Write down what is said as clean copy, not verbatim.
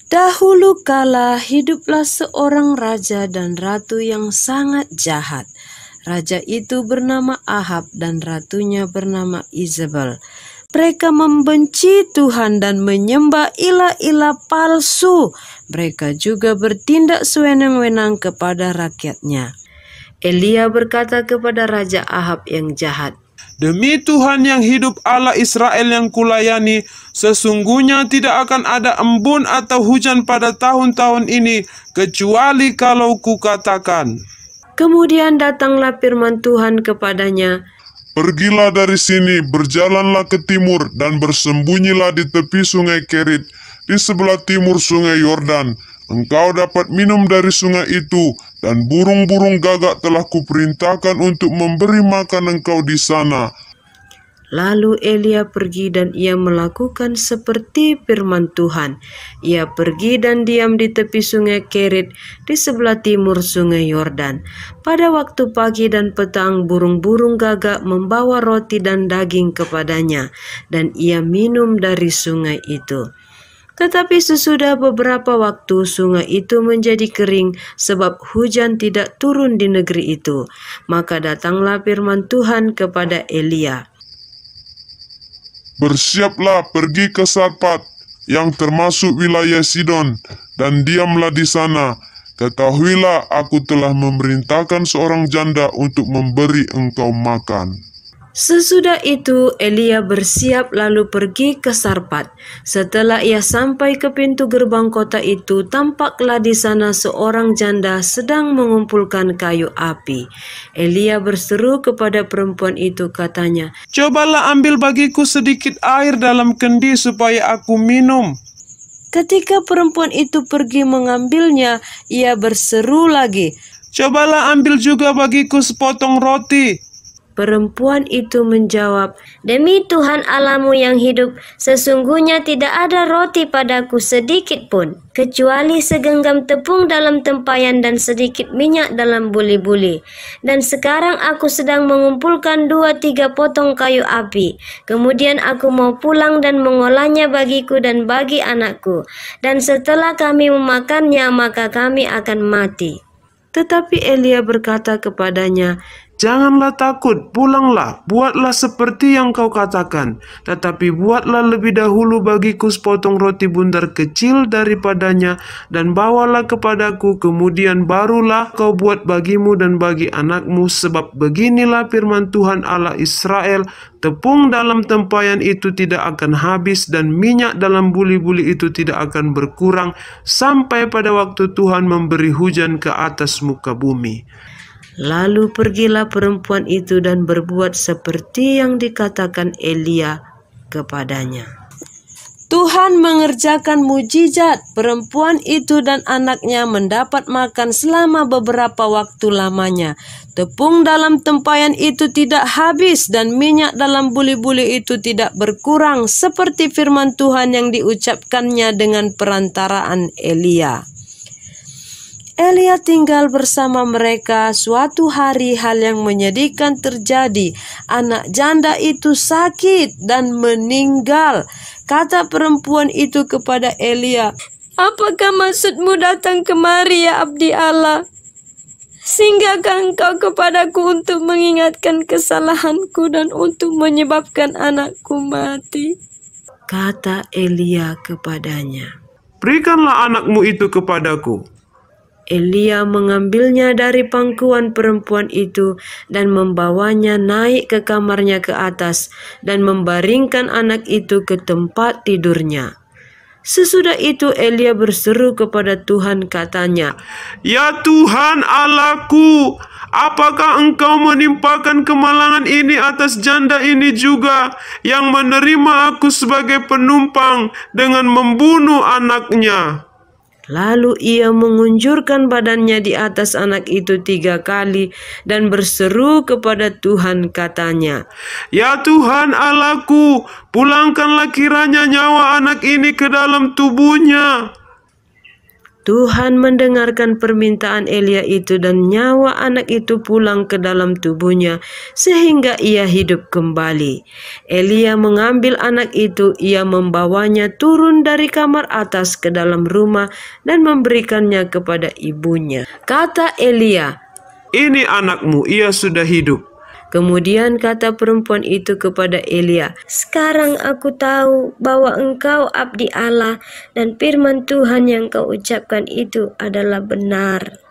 Dahulu kala hiduplah seorang raja dan ratu yang sangat jahat. Raja itu bernama Ahab dan ratunya bernama Izebel. Mereka membenci Tuhan dan menyembah ilah-ilah palsu. Mereka juga bertindak sewenang-wenang kepada rakyatnya. Elia berkata kepada Raja Ahab yang jahat, "Demi Tuhan yang hidup, Allah Israel yang kulayani, sesungguhnya tidak akan ada embun atau hujan pada tahun-tahun ini, kecuali kalau kukatakan." Kemudian datanglah firman Tuhan kepadanya, "Pergilah dari sini, berjalanlah ke timur, dan bersembunyilah di tepi sungai Kerit, di sebelah timur sungai Yordan. Engkau dapat minum dari sungai itu, dan burung-burung gagak telah kuperintahkan untuk memberi makan engkau di sana." Lalu Elia pergi dan ia melakukan seperti firman Tuhan. Ia pergi dan diam di tepi sungai Kerit di sebelah timur sungai Yordan. Pada waktu pagi dan petang burung-burung gagak membawa roti dan daging kepadanya, dan ia minum dari sungai itu. Tetapi sesudah beberapa waktu sungai itu menjadi kering sebab hujan tidak turun di negeri itu. Maka datanglah firman Tuhan kepada Elia, "Bersiaplah pergi ke Sarpat, yang termasuk wilayah Sidon, dan diamlah di sana. Ketahuilah aku telah memerintahkan seorang janda untuk memberi engkau makan." Sesudah itu Elia bersiap lalu pergi ke Sarpat. Setelah ia sampai ke pintu gerbang kota itu, tampaklah di sana seorang janda sedang mengumpulkan kayu api. Elia berseru kepada perempuan itu, katanya, "Cobalah ambil bagiku sedikit air dalam kendi supaya aku minum." Ketika perempuan itu pergi mengambilnya, ia berseru lagi, "Cobalah ambil juga bagiku sepotong roti." Perempuan itu menjawab, "Demi Tuhan Allahmu yang hidup, sesungguhnya tidak ada roti padaku sedikit pun, kecuali segenggam tepung dalam tempayan dan sedikit minyak dalam buli-buli. Dan sekarang aku sedang mengumpulkan 2-3 potong kayu api. Kemudian aku mau pulang dan mengolahnya bagiku dan bagi anakku. Dan setelah kami memakannya, maka kami akan mati." Tetapi Elia berkata kepadanya, "Janganlah takut, pulanglah, buatlah seperti yang kau katakan. Tetapi buatlah lebih dahulu bagiku sepotong roti bundar kecil daripadanya, dan bawalah kepadaku, kemudian barulah kau buat bagimu dan bagi anakmu, sebab beginilah firman Tuhan Allah Israel, tepung dalam tempayan itu tidak akan habis, dan minyak dalam buli-buli itu tidak akan berkurang, sampai pada waktu Tuhan memberi hujan ke atas muka bumi." Lalu pergilah perempuan itu dan berbuat seperti yang dikatakan Elia kepadanya. Tuhan mengerjakan mujizat. Perempuan itu dan anaknya mendapat makan selama beberapa waktu lamanya. Tepung dalam tempayan itu tidak habis dan minyak dalam buli-buli itu tidak berkurang, seperti firman Tuhan yang diucapkannya dengan perantaraan Elia. Elia tinggal bersama mereka. Suatu hari hal yang menyedihkan terjadi. Anak janda itu sakit dan meninggal. Kata perempuan itu kepada Elia, "Apakah maksudmu datang kemari, ya abdi Allah? Singgahkah engkau kepadaku untuk mengingatkan kesalahanku dan untuk menyebabkan anakku mati?" Kata Elia kepadanya, "Berikanlah anakmu itu kepadaku." Elia mengambilnya dari pangkuan perempuan itu dan membawanya naik ke kamarnya ke atas dan membaringkan anak itu ke tempat tidurnya. Sesudah itu Elia berseru kepada Tuhan, katanya, "Ya Tuhan Allahku, apakah engkau menimpakan kemalangan ini atas janda ini juga, yang menerima aku sebagai penumpang dengan membunuh anaknya?" Lalu ia mengunjurkan badannya di atas anak itu 3 kali dan berseru kepada Tuhan, katanya, "Ya Tuhan Allahku, pulangkanlah kiranya nyawa anak ini ke dalam tubuhnya." Tuhan mendengarkan permintaan Elia itu dan nyawa anak itu pulang ke dalam tubuhnya sehingga ia hidup kembali. Elia mengambil anak itu, ia membawanya turun dari kamar atas ke dalam rumah dan memberikannya kepada ibunya. Kata Elia, "Ini anakmu, ia sudah hidup." Kemudian kata perempuan itu kepada Elia, "Sekarang aku tahu bahwa engkau abdi Allah dan firman Tuhan yang kau ucapkan itu adalah benar."